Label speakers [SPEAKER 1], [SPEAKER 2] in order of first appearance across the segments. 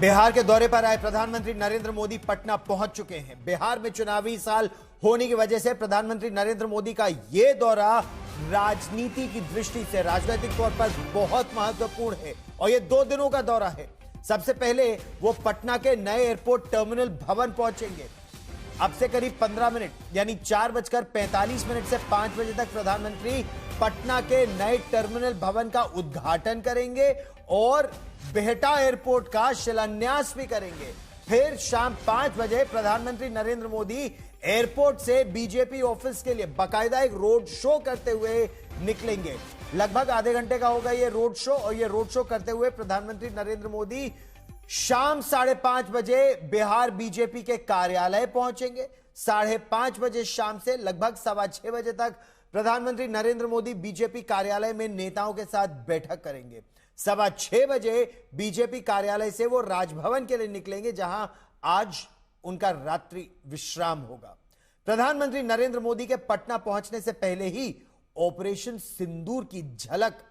[SPEAKER 1] बिहार के दौरे पर आए प्रधानमंत्री नरेंद्र मोदी पटना पहुंच चुके हैं। बिहार में चुनावी साल होने की वजह से प्रधानमंत्री नरेंद्र मोदी का यह दौरा राजनीति की दृष्टि से राजनीतिक तौर पर बहुत महत्वपूर्ण है और यह 2 दिनों का दौरा है। सबसे पहले वो पटना के नए एयरपोर्ट टर्मिनल भवन पहुंचेंगे। अब से करीब 15 मिनट यानी 4:45 से 5 बजे तक प्रधानमंत्री पटना के नए टर्मिनल भवन का उद्घाटन करेंगे और बिहटा एयरपोर्ट का शिलान्यास भी करेंगे। फिर शाम 5 बजे प्रधानमंत्री नरेंद्र मोदी एयरपोर्ट से बीजेपी ऑफिस के लिए बाकायदा एक रोड शो करते हुए निकलेंगे। लगभग आधे घंटे का होगा ये रोड शो और ये रोड शो करते हुए प्रधानमंत्री नरेंद्र मोदी शाम 5:30 बजे बिहार बीजेपी के कार्यालय पहुंचेंगे। 5:30 बजे शाम से लगभग 6:15 बजे तक प्रधानमंत्री नरेंद्र मोदी बीजेपी कार्यालय में नेताओं के साथ बैठक करेंगे। 6:15 बजे बीजेपी कार्यालय से वो राजभवन के लिए निकलेंगे, जहां आज उनका रात्रि विश्राम होगा। प्रधानमंत्री नरेंद्र मोदी के पटना पहुंचने से पहले ही ऑपरेशन सिंदूर की झलक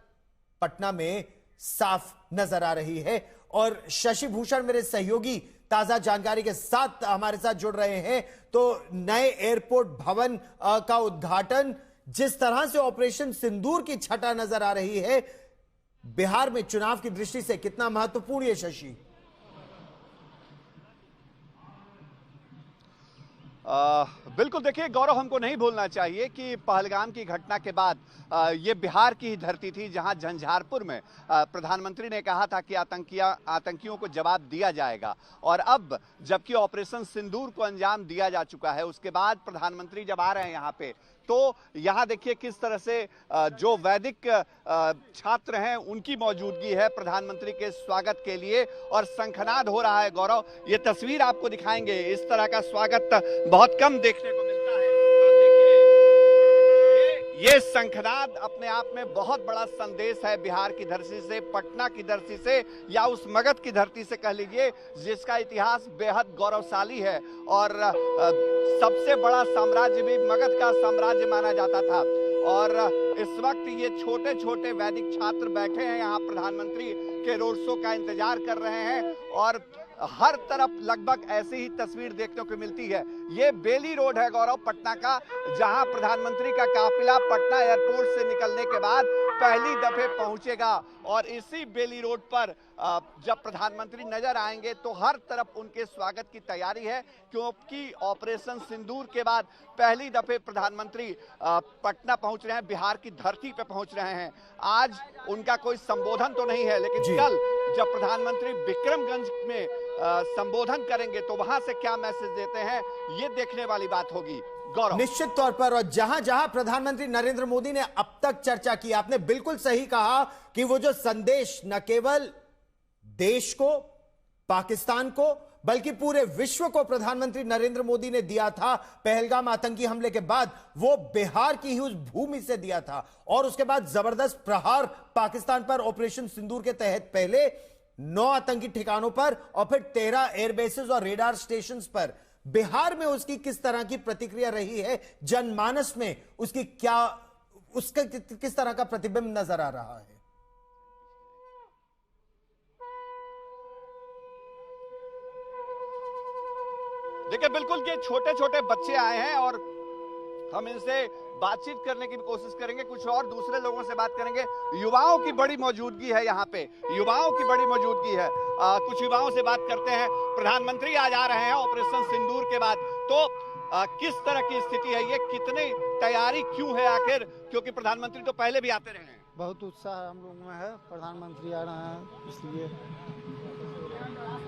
[SPEAKER 1] पटना में साफ नजर आ रही है और शशि भूषण मेरे सहयोगी ताजा जानकारी के साथ हमारे साथ जुड़ रहे हैं। तो नए एयरपोर्ट भवन का उद्घाटन, जिस तरह से ऑपरेशन सिंदूर की छटा नजर आ रही है, बिहार में चुनाव की दृष्टि से कितना महत्वपूर्ण है शशि?
[SPEAKER 2] बिल्कुल, देखिए गौरव, हमको नहीं भूलना चाहिए कि पहलगाम की घटना के बाद ये बिहार की ही धरती थी जहां झंझारपुर में प्रधानमंत्री ने कहा था कि आतंकियों को जवाब दिया जाएगा। और अब जबकि ऑपरेशन सिंदूर को अंजाम दिया जा चुका है, उसके बाद प्रधानमंत्री जब आ रहे हैं यहाँ पे, तो यहाँ देखिए किस तरह से जो वैदिक छात्र हैं उनकी मौजूदगी है प्रधानमंत्री के स्वागत के लिए और शंखनाद हो रहा है। गौरव, ये तस्वीर आपको दिखाएंगे, इस तरह का स्वागत बहुत कम देखने को मिलता है। ये शंखनाद अपने आप में बहुत बड़ा संदेश है बिहार की धरती से, पटना की धरती से, या उस मगध की धरती से कह लीजिए, जिसका इतिहास बेहद गौरवशाली है और सबसे बड़ा साम्राज्य भी मगध का साम्राज्य माना जाता था। और इस वक्त ये छोटे छोटे वैदिक छात्र बैठे हैं यहाँ, प्रधानमंत्री के रोड शो का इंतजार कर रहे हैं और हर तरफ लगभग ऐसी ही तस्वीर देखने को मिलती है। ये बेली रोड है गौरव, पटना का, जहां प्रधानमंत्री का काफिला पटना एयरपोर्ट से निकलने के बाद पहली दफे पहुंचेगा और इसी बेली रोड पर जब प्रधानमंत्री नजर आएंगे तो हर तरफ उनके स्वागत की तैयारी है, क्योंकि ऑपरेशन सिंदूर के बाद पहली दफे प्रधानमंत्री पटना पहुंच रहे हैं, बिहार की धरती पे पहुंच रहे हैं। आज उनका कोई संबोधन तो नहीं है, लेकिन कल जब प्रधानमंत्री विक्रमगंज में संबोधन करेंगे तो वहां से क्या मैसेज देते हैं, ये देखने वाली बात होगी। गौरव,
[SPEAKER 1] निश्चित तौर पर, और जहां जहां प्रधानमंत्री नरेंद्र मोदी ने अब तक चर्चा की, आपने बिल्कुल सही कहा कि वो जो संदेश न केवल देश को, पाकिस्तान को, बल्कि पूरे विश्व को प्रधानमंत्री नरेंद्र मोदी ने दिया था पहलगाम आतंकी हमले के बाद, वो बिहार की ही उस भूमि से दिया था। और उसके बाद जबरदस्त प्रहार पाकिस्तान पर ऑपरेशन सिंदूर के तहत पहले 9 आतंकी ठिकानों पर और फिर 13 एयरबेसेस और रेडार स्टेशंस पर। बिहार में उसकी किस तरह की प्रतिक्रिया रही है, जनमानस में उसकी उसका किस तरह का प्रतिबिंब नजर आ रहा है?
[SPEAKER 2] देखिए, बिल्कुल ये छोटे छोटे बच्चे आए हैं और हम इनसे बातचीत करने की भी कोशिश करेंगे, कुछ और दूसरे लोगों से बात करेंगे। युवाओं की बड़ी मौजूदगी है यहाँ पे, युवाओं की बड़ी मौजूदगी है। कुछ युवाओं से बात करते हैं। प्रधानमंत्री आज आ रहे हैं ऑपरेशन सिंदूर के बाद, तो किस तरह की स्थिति है, ये कितनी तैयारी क्यों है आखिर, क्योंकि प्रधानमंत्री तो पहले भी आते रहे हैं।
[SPEAKER 3] बहुत उत्साह हम लोग में है, प्रधानमंत्री आ रहे हैं इसलिए।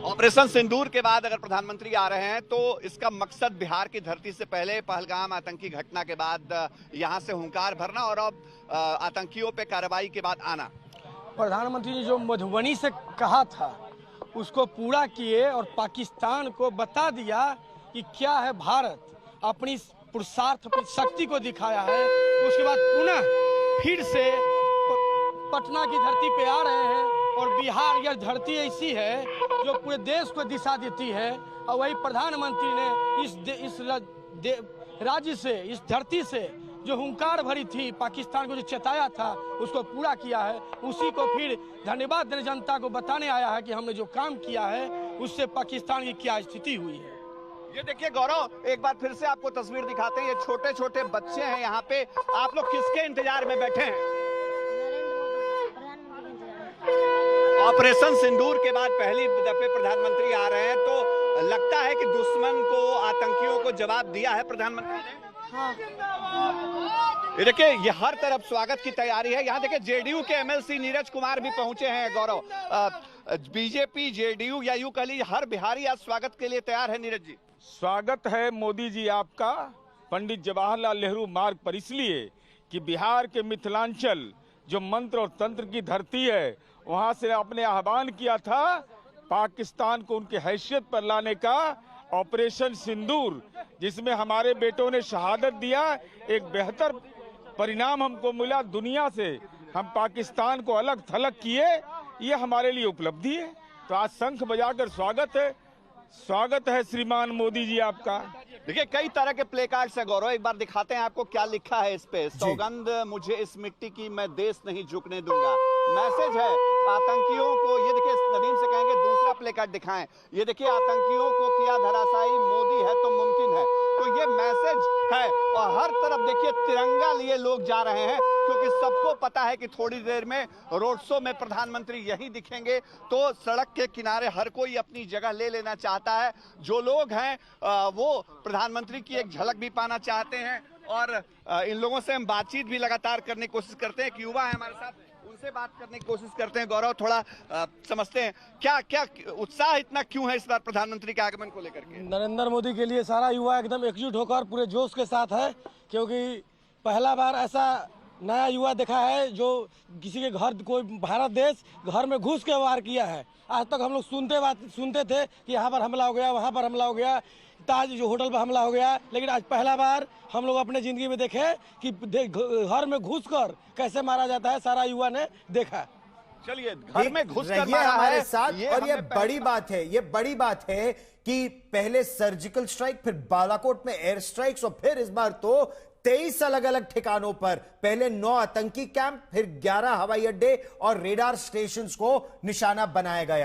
[SPEAKER 2] ऑपरेशन सिंदूर के बाद अगर प्रधानमंत्री आ रहे हैं तो इसका मकसद बिहार की धरती से पहले पहलगाम आतंकी घटना के बाद यहां से हुंकार भरना और अब आतंकियों पे कार्रवाई के बाद आना।
[SPEAKER 3] प्रधानमंत्री ने जो मधुबनी से कहा था उसको पूरा किए और पाकिस्तान को बता दिया कि क्या है भारत, अपनी पुरुषार्थ, अपनी शक्ति को दिखाया है। उसके बाद पुनः फिर से पटना की धरती पे आ रहे हैं और बिहार यह धरती ऐसी है जो पूरे देश को दिशा देती है और वही प्रधानमंत्री ने इस राज्य से, इस धरती से जो हुंकार भरी थी, पाकिस्तान को जो चेताया था, उसको पूरा किया है। उसी को फिर धन्यवाद देने जनता को बताने आया है कि हमने जो काम किया है उससे पाकिस्तान की क्या स्थिति हुई है।
[SPEAKER 2] ये देखिए गौरव, एक बार फिर से आपको तस्वीर दिखाते हैं। ये छोटे छोटे बच्चे हैं यहाँ पे। आप लोग किसके इंतजार में बैठे हैं? ऑपरेशन सिंदूर के बाद पहली दफे प्रधानमंत्री आ रहे हैं, तो लगता है कि दुश्मन को, आतंकियों को जवाब दिया है प्रधानमंत्री ने।
[SPEAKER 4] हाँ।
[SPEAKER 2] ये देखिए, ये हर तरफ स्वागत की तैयारी है। यहाँ देखिए जेडीयू के एमएलसी नीरज कुमार भी पहुंचे हैं गौरव। बीजेपी, जेडीयू या यूं कह लीजिए हर बिहारी आज स्वागत के लिए तैयार है। नीरज जी,
[SPEAKER 5] स्वागत है मोदी जी आपका पंडित जवाहरलाल नेहरू मार्ग पर, इसलिए कि बिहार के मिथिलांचल जो मंत्र और तंत्र की धरती है, वहां से आपने आह्वान किया था पाकिस्तान को उनके हैसियत पर लाने का। ऑपरेशन सिंदूर, जिसमें हमारे बेटों ने शहादत दिया, एक बेहतर परिणाम हमको मिला। दुनिया से हम पाकिस्तान को अलग थलग किए, ये हमारे लिए उपलब्धि है। तो आज शंख बजाकर स्वागत है श्रीमान मोदी जी आपका।
[SPEAKER 2] देखिए कई तरह के प्ले कार्ड्स है गौरव, एक बार दिखाते हैं आपको क्या लिखा है इस पे। सौगंध मुझे इस मिट्टी की, मैं देश नहीं झुकने दूंगा। मैसेज है आतंकियों को। ये देखिए, नदीम से कहेंगे दूसरा प्ले कार्ड दिखाएं। ये देखिए, आतंकियों को किया धराशायी, मोदी है तो मुमकिन है। तो ये मैसेज है और हर तरफ देखिए तिरंगा लिए लोग जा रहे हैं, क्योंकि सबको पता है कि थोड़ी देर में रोड शो में प्रधानमंत्री यहीं दिखेंगे। तो सड़क के किनारे हर कोई अपनी जगह ले लेना चाहता है। जो लोग हैं वो प्रधानमंत्री की एक झलक भी पाना चाहते हैं, और इन लोगों से हम बातचीत भी लगातार करने की कोशिश करते हैं। एक युवा है हमारे साथ, उनसे बात करने की कोशिश करते हैं। गौरव, थोड़ा समझते हैं क्या उत्साह इतना क्यों है इस बार प्रधानमंत्री के आगमन को लेकर के?
[SPEAKER 3] नरेंद्र मोदी के लिए सारा युवा एकदम एकजुट होकर पूरे जोश के साथ है, क्योंकि पहला बार ऐसा नया युवा देखा है जो किसी के घर, कोई भारत देश घर में घुस के वार किया है। आज तक हम लोग सुनते थे कि यहाँ पर हमला हो गया, वहाँ पर हमला हो गया, ताज जो होटल पर हमला हो गया, लेकिन आज पहला बार हम लोग अपने जिंदगी में देखे कि घर में घुसकर कैसे मारा जाता है। सारा युवा ने देखा।
[SPEAKER 2] चलिए, घर में घुस कर
[SPEAKER 1] रहिए हमारे साथ। और ये बड़ी बात है, ये बड़ी बात है कि पहले सर्जिकल स्ट्राइक, फिर बालाकोट में एयर स्ट्राइक्स, और फिर इस बार तो 23 अलग अलग ठिकानों पर, पहले 9 आतंकी कैंप, फिर 11 हवाई अड्डे और रेडार स्टेशंस को निशाना बनाया गया।